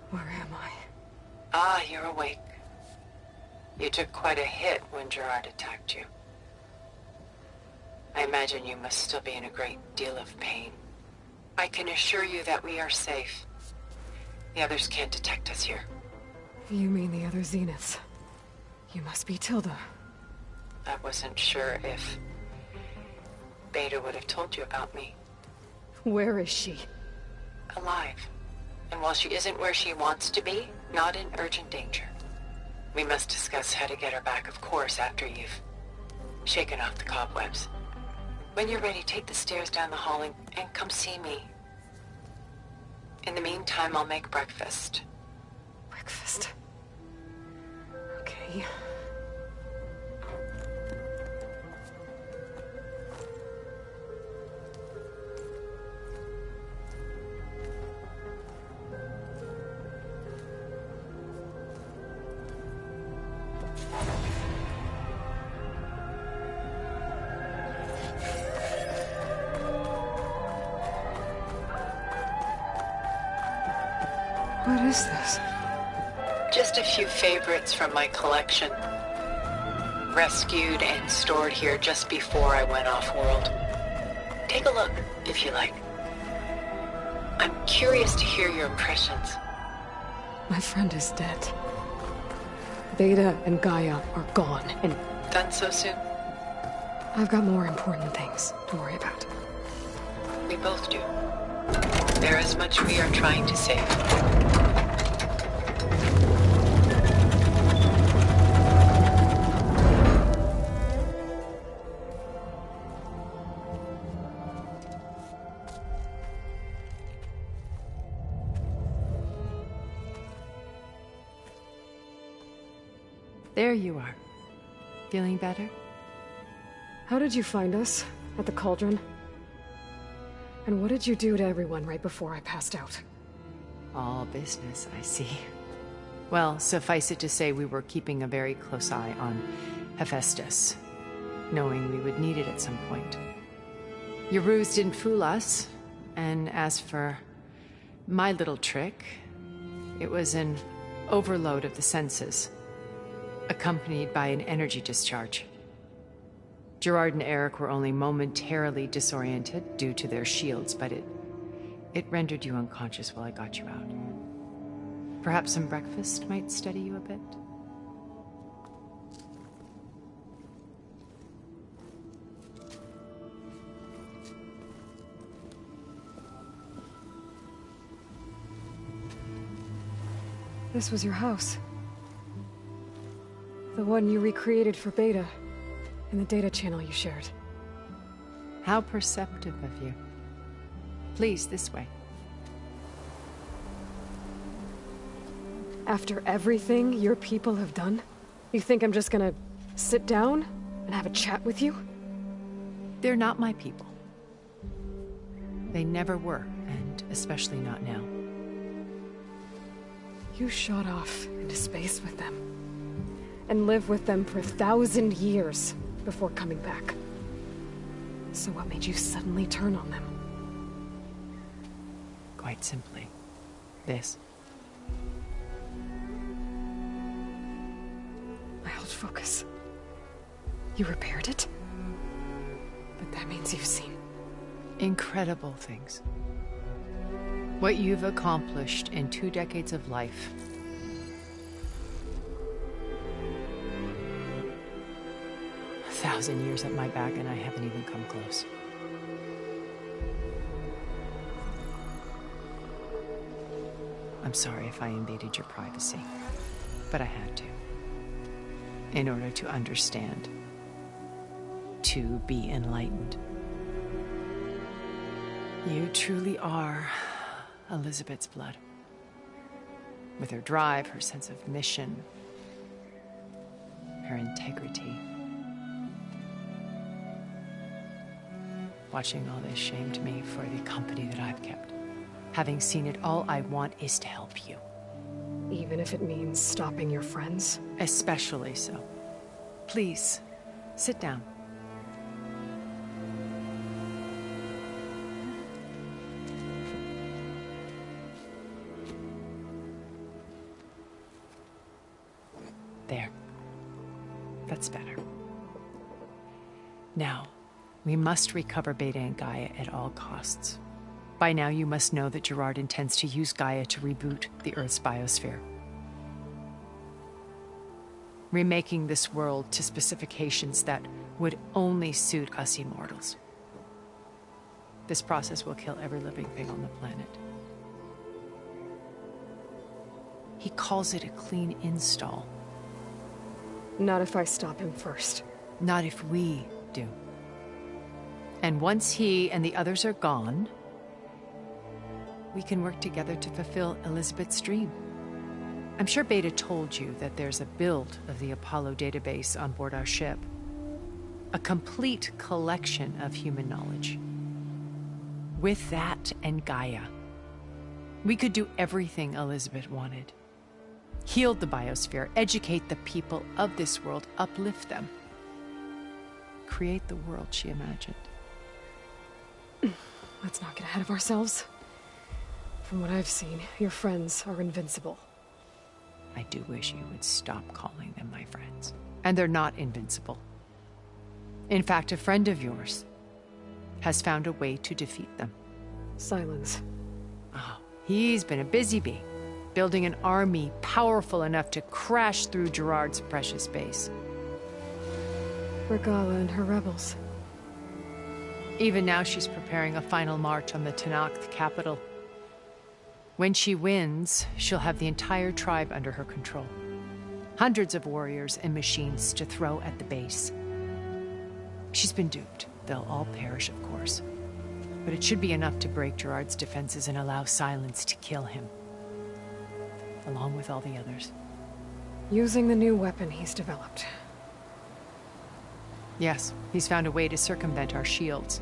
Where am I? Ah, you're awake. You took quite a hit when Gerard attacked you. I imagine you must still be in a great deal of pain. I can assure you that we are safe. The others can't detect us here. You mean the other Zeniths? You must be Tilda. I wasn't sure if Beta would have told you about me. Where is she? Alive. And while she isn't where she wants to be, not in urgent danger. We must discuss how to get her back, of course, after you've shaken off the cobwebs. When you're ready, take the stairs down the hall and come see me. In the meantime, I'll make breakfast. Breakfast. Okay. What is this? Just a few favorites from my collection. Rescued and stored here just before I went off-world. Take a look, if you like. I'm curious to hear your impressions. My friend is dead. Beta and Gaia are gone, and Done so soon? I've got more important things to worry about. We both do. There is much we are trying to save. There you are. Feeling better? How did you find us? At the Cauldron? And what did you do to everyone right before I passed out? All business, I see. Well, suffice it to say we were keeping a very close eye on Hephaestus, knowing we would need it at some point. Your ruse didn't fool us, and as for my little trick, it was an overload of the senses, accompanied by an energy discharge. Gerard and Eric were only momentarily disoriented due to their shields, but it rendered you unconscious while I got you out. Perhaps some breakfast might steady you a bit? This was your house. The one you recreated for Beta, in the data channel you shared. How perceptive of you. Please, this way. After everything your people have done, you think I'm just gonna sit down and have a chat with you? They're not my people. They never were, and especially not now. You shot off into space with them, and lived with them for 1,000 years before coming back. So what made you suddenly turn on them? Quite simply, this. I held focus. You repaired it? But that means you've seen Incredible things. What you've accomplished in 2 decades of life. A 1,000 years at my back and I haven't even come close. I'm sorry if I invaded your privacy, but I had to. In order to understand. To be enlightened. You truly are Elizabeth's blood. With her drive, her sense of mission, her integrity. Watching all this shamed me for the company that I've kept. Having seen it, all I want is to help you. Even if it means stopping your friends? Especially so. Please, sit down. There. That's better. Now, we must recover Beta and Gaia at all costs. By now, you must know that Gerard intends to use Gaia to reboot the Earth's biosphere, remaking this world to specifications that would only suit us immortals. This process will kill every living thing on the planet. He calls it a clean install. Not if I stop him first. Not if we do. And once he and the others are gone, we can work together to fulfill Elizabeth's dream. I'm sure Beta told you that there's a build of the Apollo database on board our ship. A complete collection of human knowledge. With that and Gaia, we could do everything Elizabeth wanted. Heal the biosphere, educate the people of this world, uplift them. Create the world she imagined. Let's not get ahead of ourselves. From what I've seen, your friends are invincible. I do wish you would stop calling them my friends. And they're not invincible. In fact, a friend of yours has found a way to defeat them. Silence. Oh, he's been a busy bee, building an army powerful enough to crash through Gerard's precious base. Regala and her rebels. Even now, she's preparing a final march on the Tenakth capital. When she wins, she'll have the entire tribe under her control. Hundreds of warriors and machines to throw at the base. She's been duped. They'll all perish, of course. But it should be enough to break Gerard's defenses and allow Silence to kill him. Along with all the others. Using the new weapon he's developed. Yes, he's found a way to circumvent our shields.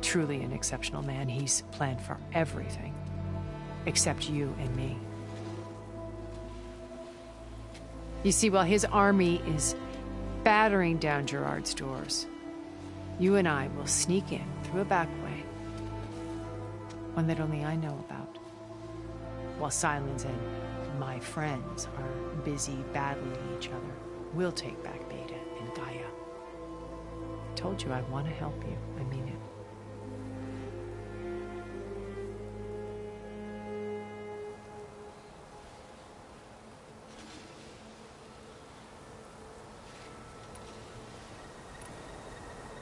Truly an exceptional man. He's planned for everything. Except you and me. You see, while his army is battering down Gerard's doors, you and I will sneak in through a back way. One that only I know about. While Silence and my friends are busy battling each other, we'll take back Beta and Gaia. I told you I want to help you. I mean it.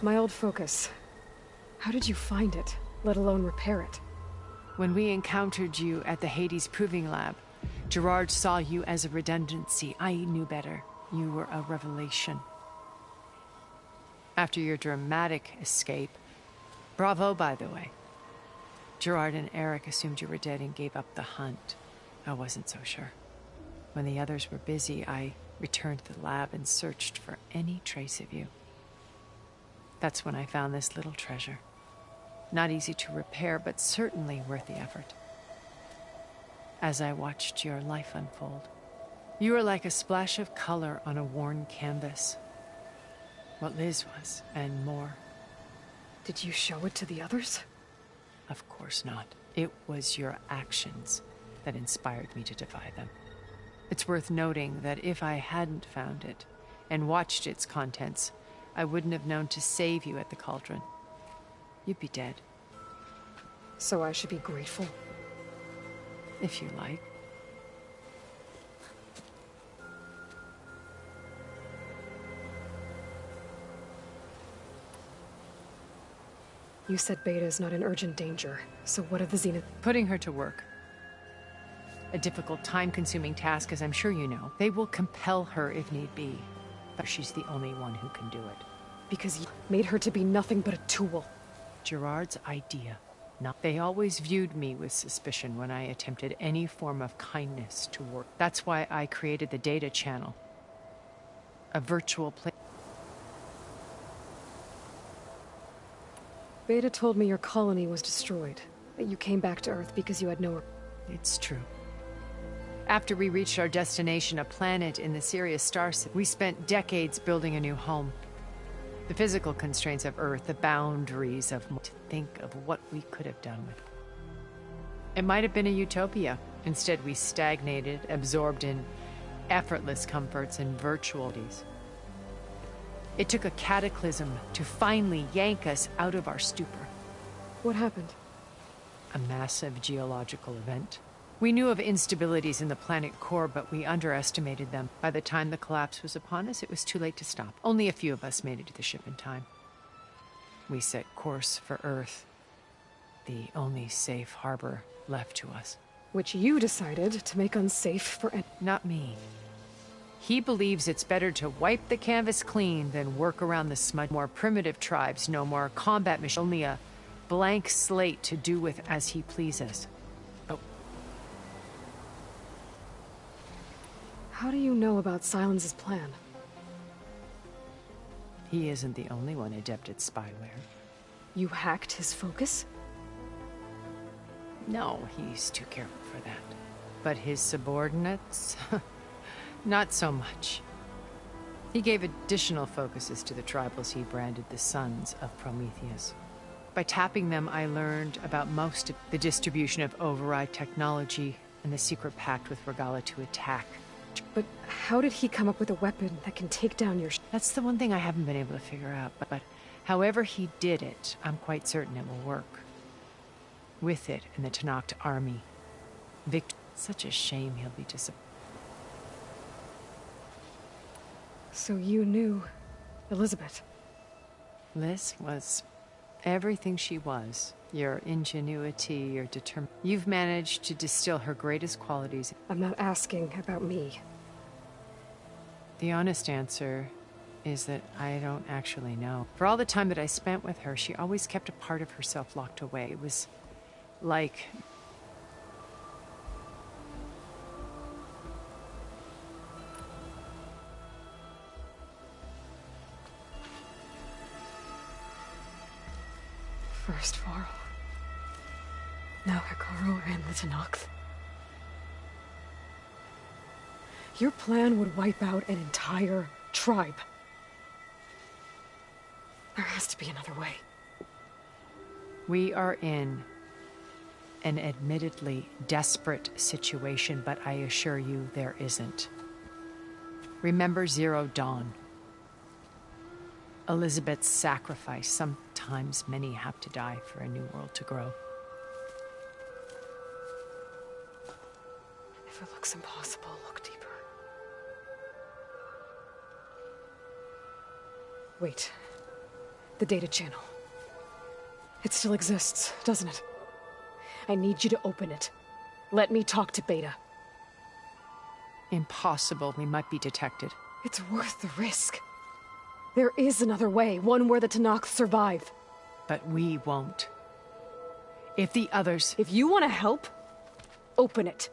My old focus. How did you find it, let alone repair it? When we encountered you at the Hades Proving Lab, Gerard saw you as a redundancy. I knew better. You were a revelation. After your dramatic escape, bravo, by the way. Gerard and Eric assumed you were dead and gave up the hunt. I wasn't so sure. When the others were busy, I returned to the lab and searched for any trace of you. That's when I found this little treasure. Not easy to repair, but certainly worth the effort. As I watched your life unfold, you were like a splash of color on a worn canvas. What Liz was, and more. Did you show it to the others? Of course not. It was your actions that inspired me to defy them. It's worth noting that if I hadn't found it and watched its contents, I wouldn't have known to save you at the Cauldron. You'd be dead. So I should be grateful? If you like. You said Beta is not in urgent danger, so what of the Zenith? Putting her to work. A difficult, time-consuming task, as I'm sure you know. They will compel her if need be, but she's the only one who can do it. Because you made her to be nothing but a tool. Gerard's idea. They always viewed me with suspicion when I attempted any form of kindness to work. That's why I created the data channel. A virtual place. Beta told me your colony was destroyed. That you came back to Earth because you had no... It's true. After we reached our destination, a planet in the Sirius star system, we spent decades building a new home. The physical constraints of Earth, the boundaries of to think of what we could have done with it. It might have been a utopia. Instead, we stagnated, absorbed in effortless comforts and virtualities. It took a cataclysm to finally yank us out of our stupor. What happened? A massive geological event. We knew of instabilities in the planet core, but we underestimated them. By the time the collapse was upon us, it was too late to stop. Only a few of us made it to the ship in time. We set course for Earth, the only safe harbor left to us. Which you decided to make unsafe for Not me. He believes it's better to wipe the canvas clean than work around the smudge. More primitive tribes, no more combat machines, only a blank slate to do with as he pleases. Oh. How do you know about Silence's plan? He isn't the only one adept at spyware. You hacked his focus? No, he's too careful for that. But his subordinates? Not so much. He gave additional focuses to the tribals he branded the Sons of Prometheus. By tapping them, I learned about most of the distribution of override technology and the secret pact with Regalla to attack. But how did he come up with a weapon that can take down your That's the one thing I haven't been able to figure out. But however he did it, I'm quite certain it will work. With it and the Tenakth army. Such a shame he'll be disappointed. So you knew Elizabeth? Liz was everything she was. Your ingenuity, your determination. You've managed to distill her greatest qualities. I'm not asking about me. The honest answer is that I don't actually know. For all the time that I spent with her, she always kept a part of herself locked away. It was like... First Varl. Now Hekarro and the Tenakth. Your plan would wipe out an entire tribe. There has to be another way. We are in an admittedly desperate situation, but I assure you there isn't. Remember Zero Dawn. Elizabeth's sacrifice. Sometimes many have to die for a new world to grow. If it looks impossible, look deeper. Wait. The data channel. It still exists, doesn't it? I need you to open it. Let me talk to Beta. Impossible. We might be detected. It's worth the risk. There is another way, one where the Tenakth survive. But we won't. If the others... If you want to help, open it.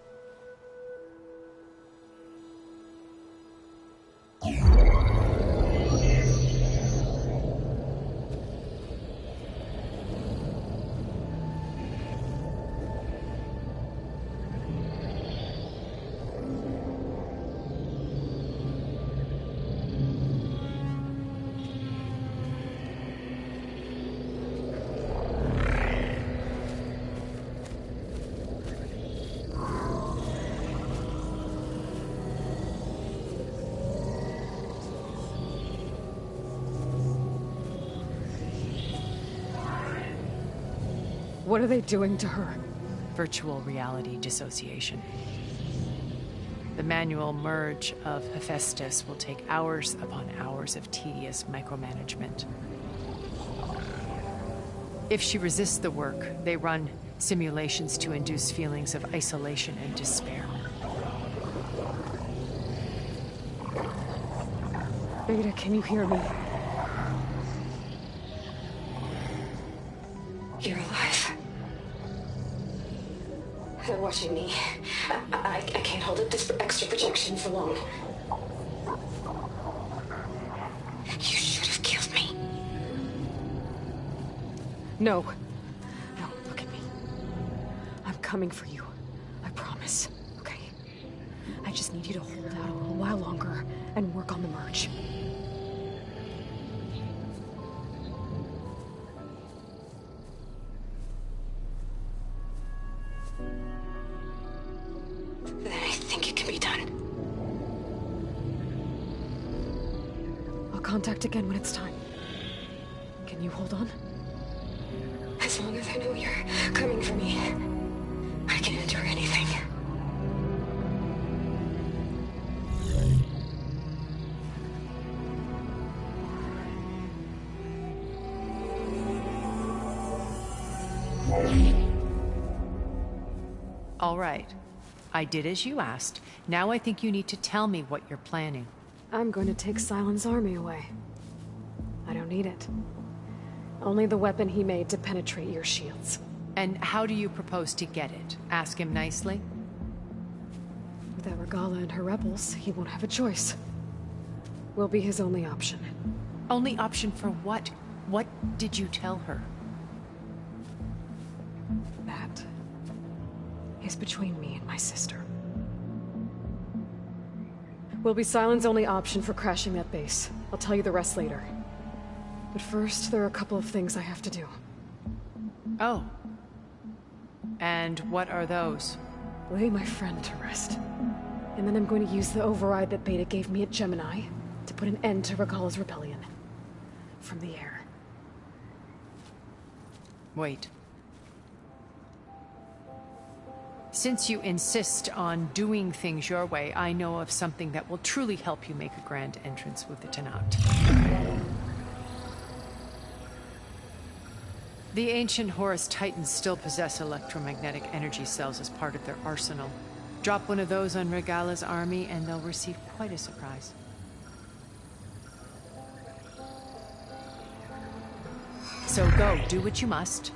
What are they doing to her? Virtual reality dissociation. The manual merge of Hephaestus will take hours upon hours of tedious micromanagement. If she resists the work, they run simulations to induce feelings of isolation and despair. Beta, can you hear me? You're alive. They're watching me. I can't hold up this extra projection for long. You should have killed me. No. No, look at me. I'm coming for you. I promise. Okay? just need you to hold out a little while longer and work on the merge. Then I think it can be done. I'll contact again when it's time. Can you hold on? As long as I know you're coming for me, I can endure anything. All right. I did as you asked. Now I think you need to tell me what you're planning. I'm going to take Sylens' army away. I don't need it. Only the weapon he made to penetrate your shields. And how do you propose to get it? Ask him nicely? Without Regalla and her rebels, he won't have a choice. We'll be his only option. Only option for what? What did you tell her? That is between me and my sister. Will be Sylens' only option for crashing that base. I'll tell you the rest later. But first, there are a couple of things I have to do. Oh. And what are those? Lay my friend to rest. And then I'm going to use the override that Beta gave me at Gemini to put an end to Regalla's rebellion. From the air. Wait. Since you insist on doing things your way, I know of something that will truly help you make a grand entrance with the Tenat. The ancient Horus Titans still possess electromagnetic energy cells as part of their arsenal. Drop one of those on Regalla's army and they'll receive quite a surprise. So go, do what you must.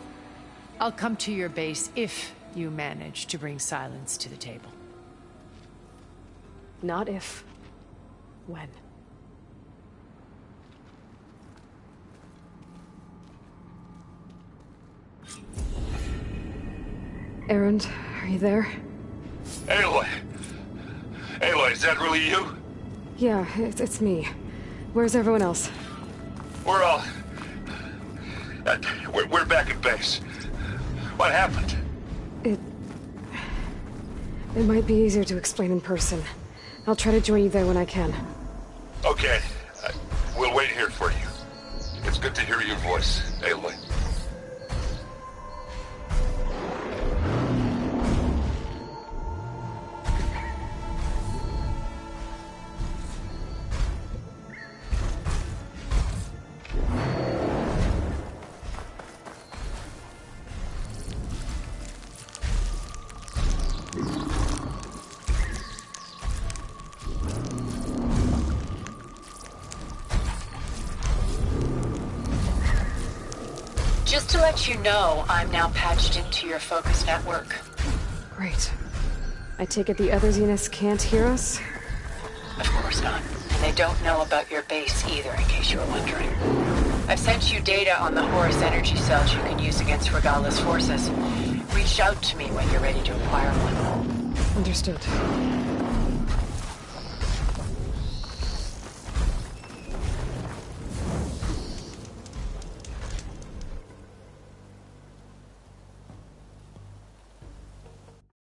I'll come to your base if you manage to bring Sylens to the table. Not if. When. Erend, are you there? Aloy! Aloy, is that really you? Yeah, it's me. Where's everyone else? We're all... we're back at base. What happened? It might be easier to explain in person. I'll try to join you there when I can. Okay. We'll wait here for you. It's good to hear your voice, Aloy. Just to let you know, I'm now patched into your focus network. Great. I take it the other Zeniths can't hear us? Of course not. And they don't know about your base either, in case you were wondering. I've sent you data on the Horus energy cells you can use against Regalla's forces. Reach out to me when you're ready to acquire one. Understood.